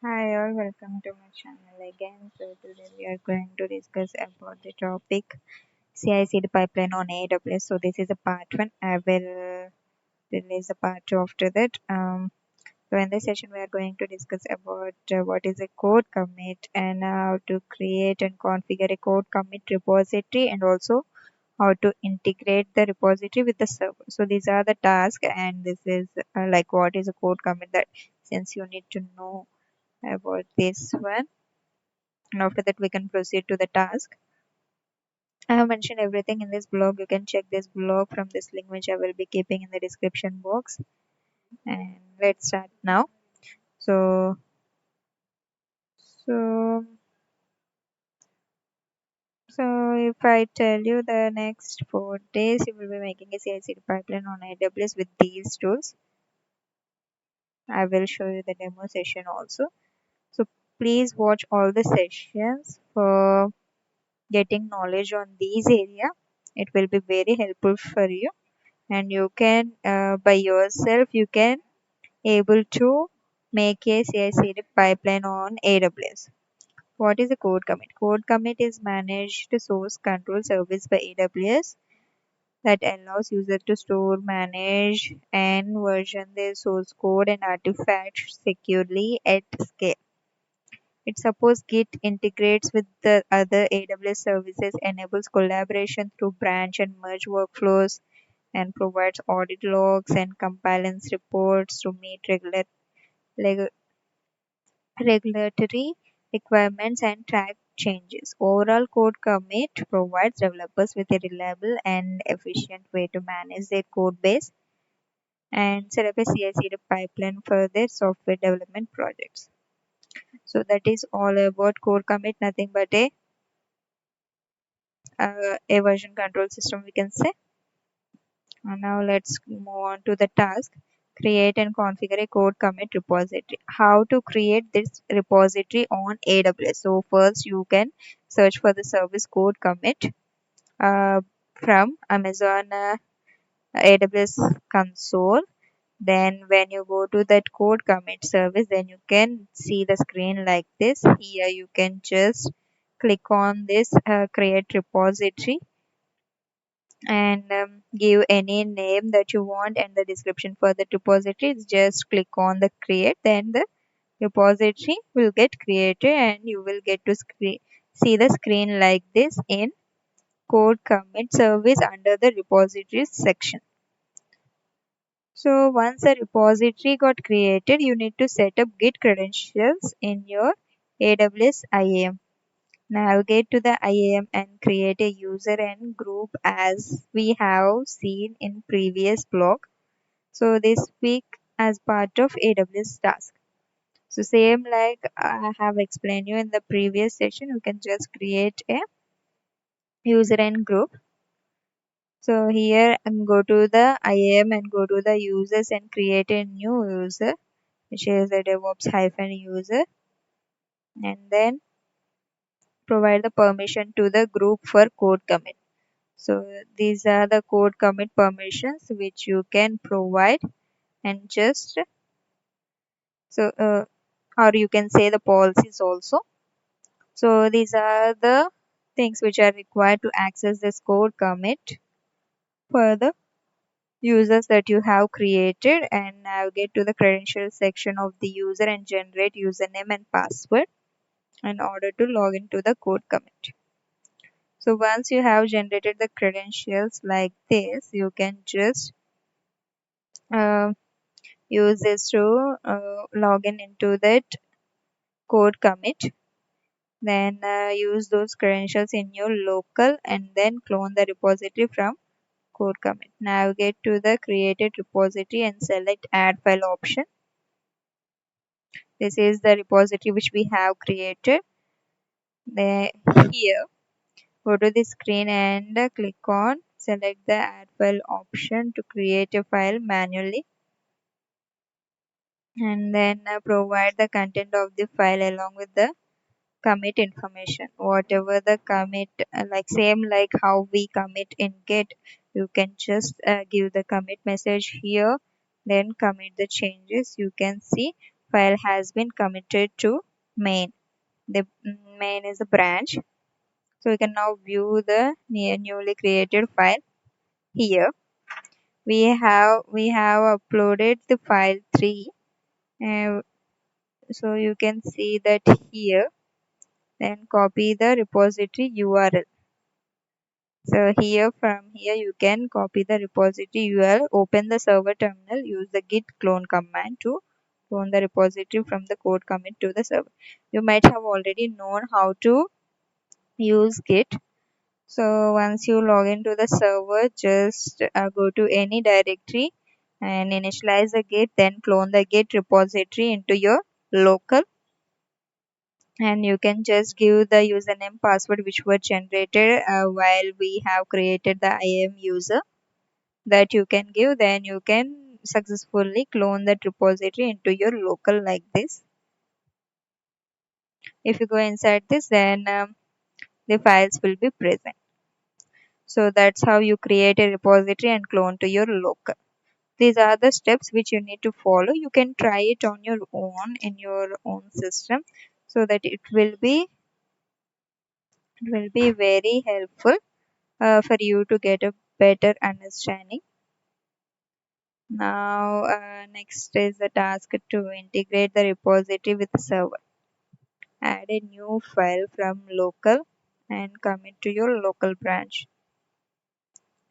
Hi all, welcome to my channel again. So today we are going to discuss about the topic CI/CD pipeline on AWS. So this is a part 1. I will release a part 2 after that. So in this session we are going to discuss about what is a code commit and how to create and configure a code commit repository, and also how to integrate the repository with the server. So these are the tasks, and this is like what is a code commit, that since you need to know about this one, and after that we can proceed to the task. I have mentioned everything in this blog. You can check this blog from this link which I will be keeping in the description box. And let's start now. So so so if I tell you the next 4 days you will be making a CI/CD pipeline on AWS with these tools. I will show you the demo session also. So please watch all the sessions for getting knowledge on these area. It will be very helpful for you, and you can by yourself you can able to make a CI/CD pipeline on AWS. What is a code commit? Code commit is managed source control service by AWS that allows user to store, manage, and version their source code and artifacts securely at scale. It supports Git, integrates with the other AWS services, enables collaboration through branch and merge workflows, and provides audit logs and compliance reports to meet leg- regulatory requirements and track changes. Overall, Code Commit provides developers with a reliable and efficient way to manage their code base and set up a CI/CD pipeline for their software development projects. So that is all about Code Commit, nothing but a version control system, we can say. And now let's move on to the task. Create and configure a code commit repository. How to create this repository on AWS? So first you can search for the service code commit uh, from Amazon AWS console. Then when you go to that code commit service, then you can see the screen like this. Here you can just click on this create repository, and give any name that you want, and the description for the repository is just click on the create. Then the repository will get created and you will get to see the screen like this in code commit service under the repositories section. So once a repository got created, you need to set up Git credentials in your AWS IAM. Navigate to the IAM and create a user and group as we have seen in previous blog. So this week as part of AWS task. So same like I have explained you in the previous session, you can just create a user and group. So here and go to the IAM and go to the users and create a new user, which is the DevOps hyphen user, and then provide the permission to the group for code commit. So these are the code commit permissions which you can provide, and just or you can say the policies also. So these are the things which are required to access this code commit for the users that you have created, and navigate to the credentials section of the user and generate username and password in order to log into the code commit. So once you have generated the credentials like this, you can just uh, use this to log in into that code commit. Then use those credentials in your local and then clone the repository from code commit. Navigate to the created repository and select add file option. This is the repository which we have created. Here go to the screen and click on select the add file option to create a file manually, and then provide the content of the file along with the commit information. Whatever the commit, like same like how we commit in Git, you can just give the commit message here, then commit the changes. You can see file has been committed to main. The main is the branch. So we can now view the newly created file here. We have uploaded the file 3. Uh, so you can see that here. Then copy the repository URL. So here from here you can copy the repository URL, open the server terminal, use the git clone command to clone the repository from the code commit to the server. You might have already known how to use git. So once you log into the server, just go to any directory and initialize the git, then clone the git repository into your local, and you can just give the username password which were generated while we have created the IAM user, that you can give. Then you can successfully clone that repository into your local like this. If you go inside this, then the files will be present. So that's how you create a repository and clone to your local. These are the steps which you need to follow. You can try it on your own in your own system, so that it will be very helpful for you to get a better understanding. Now, next is the task to integrate the repository with the server. Add a new file from local and commit to your local branch.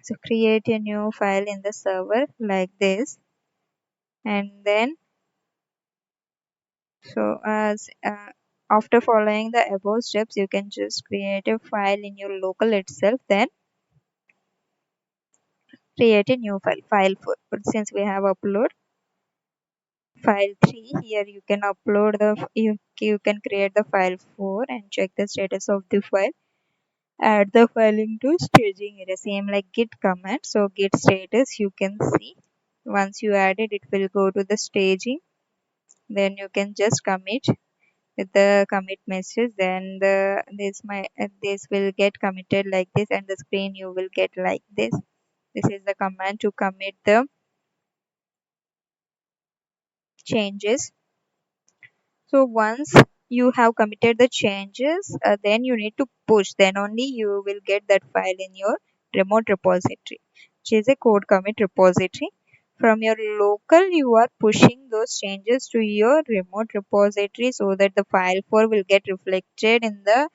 So create a new file in the server like this, and then as after following the above steps, you can just create a file in your local itself, then create a new file 4. But since we have upload file 3, here you can upload you can create the file 4 and check the status of the file. Add the file into staging area, same like git command. So git status you can see. Once you add it, it will go to the staging. Then you can just commit with the commit message. Then this will get committed like this, and the screen you will get like this. This is the command to commit the changes. So once you have committed the changes, then you need to push. Then only you will get that file in your remote repository, which is a code commit repository. From your local, you are pushing those changes to your remote repository, so that the file 4 will get reflected in the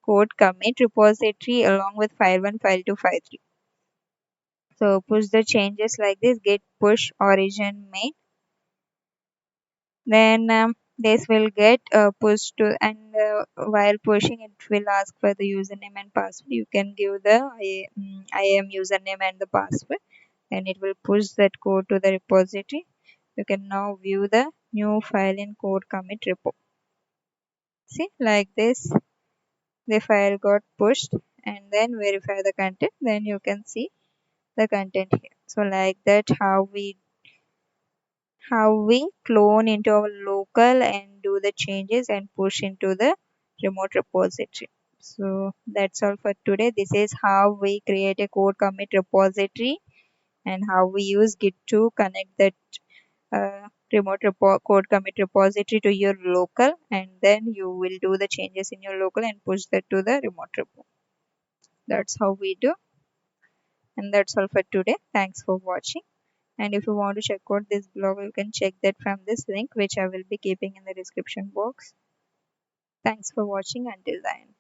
code commit repository along with file 1, file 2, file 3. So push the changes like this: git push origin main. Then this will get pushed to, and while pushing it will ask for the username and password. You can give the IAM username and the password, and it will push that code to the repository. You can now view the new file in code commit repo. See, like this the file got pushed, and then verify the content. Then you can see the content here. So like that how we clone into our local and do the changes and push into the remote repository. So that's all for today. This is how we create a code commit repository, and how we use git to connect that code commit repository to your local, and then you will do the changes in your local and push that to the remote repo. That's how we do. And that's all for today. Thanks for watching. And if you want to check out this blog, you can check that from this link, which I will be keeping in the description box. Thanks for watching until then.